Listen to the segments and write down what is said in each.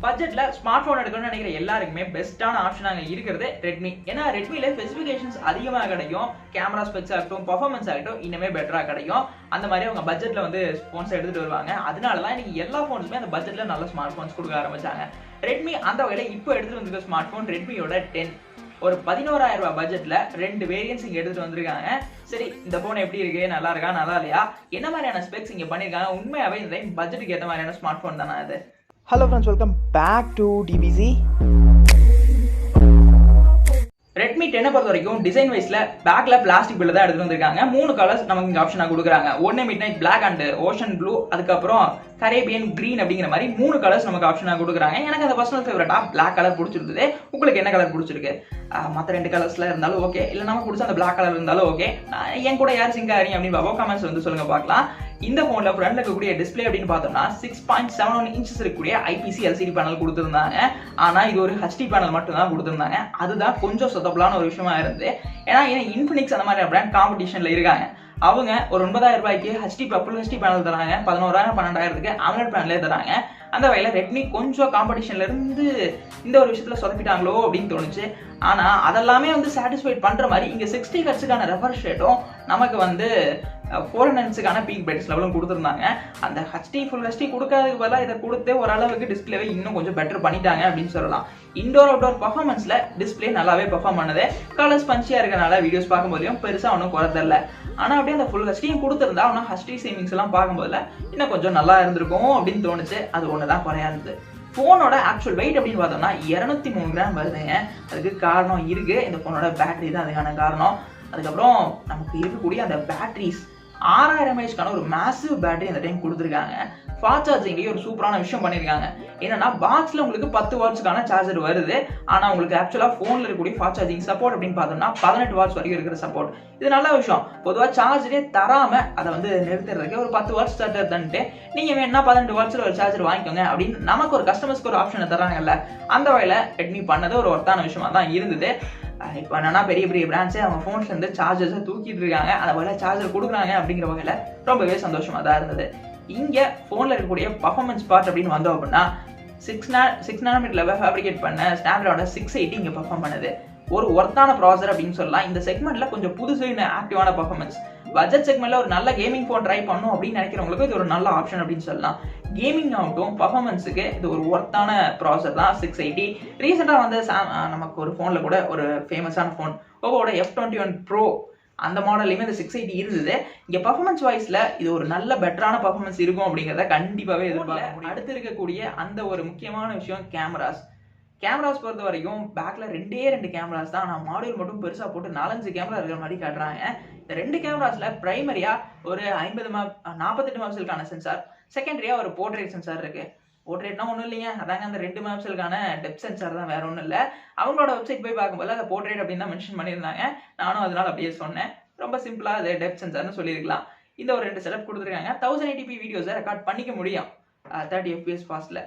பட்ஜெட்ல smart phone எடுக்கணும்னு நினைக்கிற எல்லாருக்குமே பெஸ்ட்டான ஆப்ஷனாக இருக்கிறது ரெட்மி. ஏன்னா ரெட்மில ஸ்பெசிஃபிகேஷன்ஸ் அதிகமாக கிடைக்கும், கேமரா ஸ்பெக்ஸ் ஆகட்டும், பர்ஃபார்மன்ஸ் ஆகட்டும் இன்னுமே பெட்டராக கிடைக்கும். அந்த மாதிரி அவங்க பட்ஜெட்ல வந்து போன்ஸ் எடுத்துட்டு வருவாங்க. அதனால தான் இன்னைக்கு எல்லா போன்ஸுமே அந்த பட்ஜெட்ல நல்ல ஸ்மார்ட் போன்ஸ் கொடுக்க ஆரம்பிச்சாங்க. ரெட்மி அந்த வகையில இப்போ எடுத்துட்டு வந்திருக்க ஸ்மார்ட் போன் ரெட்மியோட 10. ஒரு 11,000 ரூபாய் பட்ஜெட்ல 2 வேரியன்ட்ஸ் இங்க எடுத்துட்டு வந்திருக்காங்க. சரி, இந்த போன் எப்படி இருக்கு, நல்லா இருக்கா நல்லா இல்லையா, என்ன மாதிரியான ஸ்பெக்ஸ் இங்க பண்ணிருக்காங்க, உண்மையாவே இந்த பட்ஜெட்டுக்கு ஏற்ற மாதிரியான ஸ்மார்ட் போன் தானே அது? Hello friends, welcome back to DBZ. Redmi 10 பொறுத்த வரைக்கும் டிசைன் வைஸ்ல பேக்ல பிளாஸ்டிக் பில்ல தான் எடுத்துட்டு வந்திருக்காங்க. 3 கலர்ஸ் நமக்கு இங்க ஆப்ஷனா கொடுக்குறாங்க. ஒன்னு midnight black and ocean blue, அதுக்கப்புறம் கரேபியன் கிரீன் அப்படிங்கிற மாதிரி 3 கலர்ஸ் நமக்கு ஆப்ஷனா கொடுக்குறாங்க. எனக்கு அந்த பர்சனல் ஃபேவரட்டா பிளாக் கலர் பிடிச்சிருந்தது. உங்களுக்கு என்ன கலர் பிடிச்சிருக்கு? மற்ற 2 கலர்ஸ்ல இருந்தாலும் ஓகே, இல்ல நமக்கு பிடிச்ச அந்த பிளாக் கலர் இருந்தாலும் ஓகே. என் கூட யார் சிங்க் ஆறீங்க அப்படின்னு பாப்போம், கமெண்ட்ஸ் வந்து சொல்லுங்க பார்க்கலாம். இந்த போன்ல ஃப்ரண்ட்ல இருக்கக்கூடிய டிஸ்பிளே அப்படின்னு பார்த்தோம்னா 6.71 இன்ச்சஸ் இருக்கக்கூடிய ஐபிசி எல்சிடி பேனல் கொடுத்திருந்தாங்க. ஆனா இது ஒரு ஹெச்டி பேனல் மட்டும் தான் கொடுத்திருந்தாங்க. அதுதான் கொஞ்சம் சொதப்பலான ஒரு விஷயமா இருந்து. ஏன்னா இன்ஃபினிக்ஸ் அந்த மாதிரி பிராண்ட் காம்படிஷன்ல இருக்காங்க. அவங்க ஒரு 9,000 ரூபாய்க்கு ஃபுல் ஹெச்டி பேனல் தராங்க, 11,000 12,000க்கு AMOLED பேனலே தராங்க. அந்த வகையில ரெட்மி கொஞ்சம் காம்படிஷன்ல இருந்து இந்த ஒரு விஷயத்துல சொதப்பிட்டாங்களோ அப்படின்னு தோணுச்சு. ஆனா அதெல்லாமே வந்து சாட்டிஸ்ஃபைட் பண்ற மாதிரி இங்க 60 ஹெர்ட்ஸுக்கான ரெஃப்ரெஷ் ரேட்டும் நமக்கு வந்து 400க்கான பீக் பிரைட்னஸ் லெவலும் கொடுத்துருந்தாங்க. அந்த ஃபுல் ஹெச்டி கொடுக்காததுக்கு பதிலாக இதை கொடுத்து ஓரளவுக்கு டிஸ்பிளேவை இன்னும் கொஞ்சம் பெட்டர் பண்ணிட்டாங்க அப்படின்னு சொல்லலாம். இன்டோர் அவுட்டோர் பர்ஃபார்மன்ஸ்ல டிஸ்பிளே நல்லாவே பெர்ஃபார்ம் பண்ணது. கலர்ஸ் பஞ்சியா இருக்கனால வீடியோஸ் பார்க்கும்போதையும் பெருசா ஒன்றும் குறைதல்ல. ஆனா அப்படியே அந்த ஃபுல் ஹெச்டியும் கொடுத்துருந்தா ஆனால் ஹெச்டி சேவிங்ஸ் எல்லாம் பார்க்கும்போதுல இன்னும் கொஞ்சம் நல்லா இருந்திருக்கும் அப்படின்னு தோணுச்சு. அது ஒண்ணுதான் குறையா இருந்தது. போனோட ஆக்சுவல் வெயிட் அப்படின்னு பார்த்தோம்னா 203 கிராம் வருதுங்க. அதுக்கு காரணம் இருக்கு, இந்த போனோட பேட்டரி தான் அதுக்கான காரணம். அதுக்கப்புறம் நமக்கு இருக்கக்கூடிய அந்த பேட்டரிஸ் 6000 mAhக்கான ஒரு மேசிவ் பேட்டரி அந்த டைம் கொடுத்துருக்காங்க. ஃபாஸ்ட் சார்ஜிங்லேயே ஒரு சூப்பரான விஷயம் பண்ணியிருக்காங்க. என்னன்னா பாக்ஸ்ல உங்களுக்கு 10 வாட்ஸ்க்கான சார்ஜர் வருது. ஆனா உங்களுக்கு ஆக்சுவலா போன்ல இருக்கக்கூடிய ஃபாஸ்ட் சார்ஜிங் சப்போர்ட் அப்படின்னு பார்த்தோம்னா 18 வாட்ஸ் வரைக்கும் இருக்கிற சப்போர்ட். இது நல்ல விஷயம். பொதுவாக சார்ஜரே தராம அதை வந்து நிறுத்துறதுக்கு ஒரு 10 வாட்ஸ் சார்ஜர் தந்துட்டு நீங்க வேணா 18 வாட்ஸ்ல ஒரு சார்ஜர் வாங்கிக்கோங்க அப்படின்னு நமக்கு ஒரு கஸ்டமர்ஸ்க்கு ஒரு ஆப்ஷனை தராங்கல்ல. அந்த வகையில ரெட்மி பண்ணது ஒரு ஒர்த்தான விஷயமா தான் இருந்தது. இப்போ என்னன்னா பெரிய பெரிய பிராண்ட்ஸே அவங்க போன்ஸ்ல இருந்து சார்ஜர்ஸை தூக்கிட்டு இருக்காங்க. அதை வகையில சார்ஜர் கொடுக்குறாங்க அப்படிங்கிற வகையில ரொம்பவே சந்தோஷமா தான் இருந்தது. இங்க போன்ல இருக்கக்கூடிய பர்ஃபார்மன்ஸ் பார்ட் அப்படின்னு வந்தோம் அப்படின்னா 6 நானோமீட்டர்ல ஃபேப்ரிகேட் பண்ண ஸ்னாப்டிராகன் 680 இங்க பெர்ஃபார்ம் பண்ணுது. ஒரு ஒர்த்தான ப்ராசஸர் அப்படின்னு சொல்லலாம். இந்த செக்மெண்ட்ல கொஞ்சம் புதுசு ஆக்டிவான பர்ஃபார்மன்ஸ். பட்ஜெட் செக்மெண்ட்ல ஒரு நல்ல கேமிங் போன் ட்ரை பண்ணும் அப்படின்னு நினைக்கிறவங்களுக்கு இது ஒரு நல்ல ஆப்ஷன் அப்படின்னு சொல்லலாம். கேமிங் ஆகட்டும் பர்ஃபார்மன்ஸுக்கு இது ஒரு ஒர்த்தான ப்ராசஸர் தான் 680. ரீசெண்டா வந்து நமக்கு ஒரு போன்ல கூட ஒரு ஃபேமஸான போன் ஓவோட F21 Pro அந்த மாடல்லையுமே இந்த 680 இருந்தது. இங்க பர்ஃபார்மன்ஸ் வைஸ்ல இது ஒரு நல்ல பெட்டரான பர்ஃபார்மன்ஸ் இருக்கும் அப்படிங்கிறத கண்டிப்பாவே எதிர்பார்க்க முடியும். அடுத்து இருக்கக்கூடிய அந்த ஒரு முக்கியமான விஷயம் கேமராஸ் பொறுத்த வரைக்கும் பேக்ல 2 கேமராஸ் தான். நான் மாடியூல் மட்டும் பெருசா போட்டு 4-5 கேமரா இருக்கிற மாதிரி காட்டுறாங்க. இந்த 2 கேமராஸ்ல பிரைமரியா ஒரு 48 மெகாபிக்சலுக்கான சென்சார், செகண்டரியா ஒரு போர்ட்ரேட் சென்சார் இருக்கு. போர்ட்ரேட்னா ஒன்றும் இல்லைங்க, அதாங்க அந்த 2 மெகாபிக்சலுக்கான டெப்த் சென்சார் தான், வேற ஒன்றும் இல்லை. அவங்களோட வெப்சைட் போய் பார்க்கும்போது அதை போர்ட்ரேட் அப்படின்னு தான் மென்ஷன் பண்ணியிருந்தாங்க. நானும் அதனால அப்படியே சொன்னேன். ரொம்ப சிம்பிளா அது டெப்த் சென்சார்னு சொல்லியிருக்கலாம். இந்த ஒரு 2 செட்டப் கொடுத்துருக்காங்க. 1080p வீடியோஸை ரெக்கார்ட் பண்ணிக்க முடியும் 30 fps ஃபாஸ்ட்ல.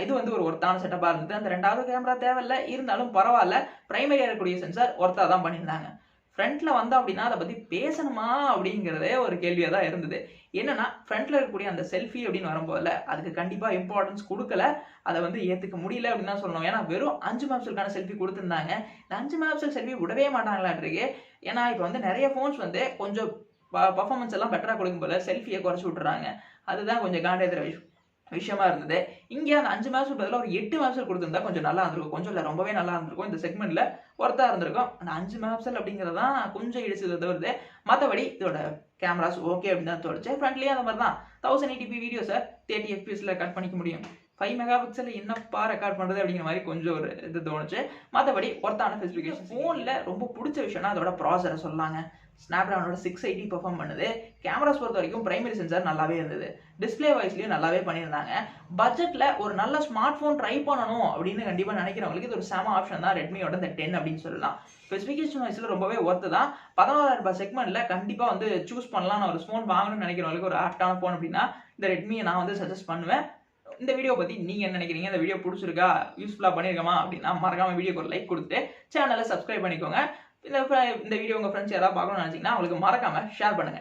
இது வந்து ஒரு ஒர்த்தான செட்டப்பா இருந்தது. அந்த 2வது கேமரா தேவையில்லை, இருந்தாலும் பரவாயில்ல. பிரைமரியா இருக்கக்கூடிய சென்சார் ஒர்த்தா தான் பண்ணியிருந்தாங்க. ஃப்ரண்ட்ல வந்தோம் அப்படின்னா அதை பத்தி பேசணுமா அப்படிங்கிறதே ஒரு கேள்வியா தான் இருந்தது. என்னன்னா ஃப்ரண்ட்ல இருக்கக்கூடிய அந்த செல்ஃபி அப்படின்னு வரும்போது அதுக்கு கண்டிப்பா இம்பார்ட்டன்ஸ் கொடுக்கல, அதை வந்து ஏத்துக்க முடியல அப்படின்னு தான் சொல்லணும். ஏன்னா வெறும் 5 மெகாபிக்சலுக்கான செல்ஃபி கொடுத்துருந்தாங்க. இந்த 5 மெகாபிக்சல் செல்ஃபி விடவே மாட்டாங்களாட்டிருக்கு. ஏன்னா இப்போ வந்து நிறைய போன்ஸ் வந்து கொஞ்சம் பர்ஃபார்மன்ஸ் எல்லாம் பெட்டரா கொடுக்கும் போல செல்ஃபியை குறைச்சி விட்டுறாங்க. அதுதான் கொஞ்சம் காண்டேதுற விஷயமா இருந்தது. இங்க அந்த 5 மெகாபிக்சல் பதிலாக ஒரு 8 மெகாபிக்சல் கொடுத்திருந்தா கொஞ்சம் நல்லா இருந்திருக்கும். கொஞ்சம் இல்லை, ரொம்பவே நல்லா இருந்திருக்கும். இந்த செக்மெண்ட்ல ஒர்த்தா இருந்திருக்கும். அந்த 5 மெகாபிக்சல் அப்படிங்கிறது தான் கொஞ்சம் இடிச்சது தவிர்த்து மற்றபடி இதோட கேமராஸ் ஓகே அப்படின்னு தான் தோணுச்சு. ஃப்ரண்ட்லேயே அந்த மாதிரி தான் 1080p வீடியோஸை 30 fpsல கட் பண்ணிக்க முடியும். 5 மெகாபிக்சல் என்னப்பா ரெக்கார்ட் பண்றது அப்படிங்கிற மாதிரி கொஞ்சம் ஒரு இது தோணுச்சு. மற்றபடி ஒர்த்தான ஸ்பெசிஃபிகேஷன். போன்ல ரொம்ப பிடிச்ச விஷயம்னா அதோட ப்ராசஸரை சொல்லாங்க. ஸ்னாப்டிராகனோட 680 பெர்ஃபார்ம் பண்ணுது. கேமராஸ் பொறுத்த வரைக்கும் பிரைமரி சென்சார் நல்லாவே இருந்தது. டிஸ்பிளே வைஸ்லயும் நல்லாவே பண்ணியிருந்தாங்க. பட்ஜெட்ல ஒரு நல்ல ஸ்மார்ட் போன் ட்ரை பண்ணணும் அப்படின்னு கண்டிப்பா நினைக்கிறவங்களுக்கு இது ஒரு செம ஆப்ஷன் தான் ரெட்மியோட இந்த 10 அப்படின்னு சொல்லலாம். ஸ்பெசிஃபிகேஷன் வைஸ்ல ரொம்பவே ஒர்த்து தான். 11,000 ரூபாய் செக்மெண்ட்ல கண்டிப்பா வந்து சூஸ் பண்ணலாம். நான் ஒரு ஸ்மார்ட் வாங்கணும்னு நினைக்கிறவங்களுக்கு ஒரு ஆப்டான போன் அப்படின்னா இந்த ரெட்மியை நான் வந்து சஜஸ்ட் பண்ணுவேன். இந்த வீடியோ பத்தி நீங்க என்ன நினைக்கிறீங்க? இந்த வீடியோ பிடிச்சிருக்கா, யூஸ்ஃபுல்லா பண்ணிருக்கமா அப்படின்னா மறக்காம வீடியோக்கு ஒரு லைக் கொடுத்து சேனலை சப்ஸ்கிரைப் பண்ணிக்கோங்க. இந்த வீடியோ உங்க ஃப்ரெண்ட்ஸ் யாராவது பார்க்கணும்னு நினைச்சீங்கன்னா அவங்களுக்கு மறக்காம ஷேர் பண்ணுங்க.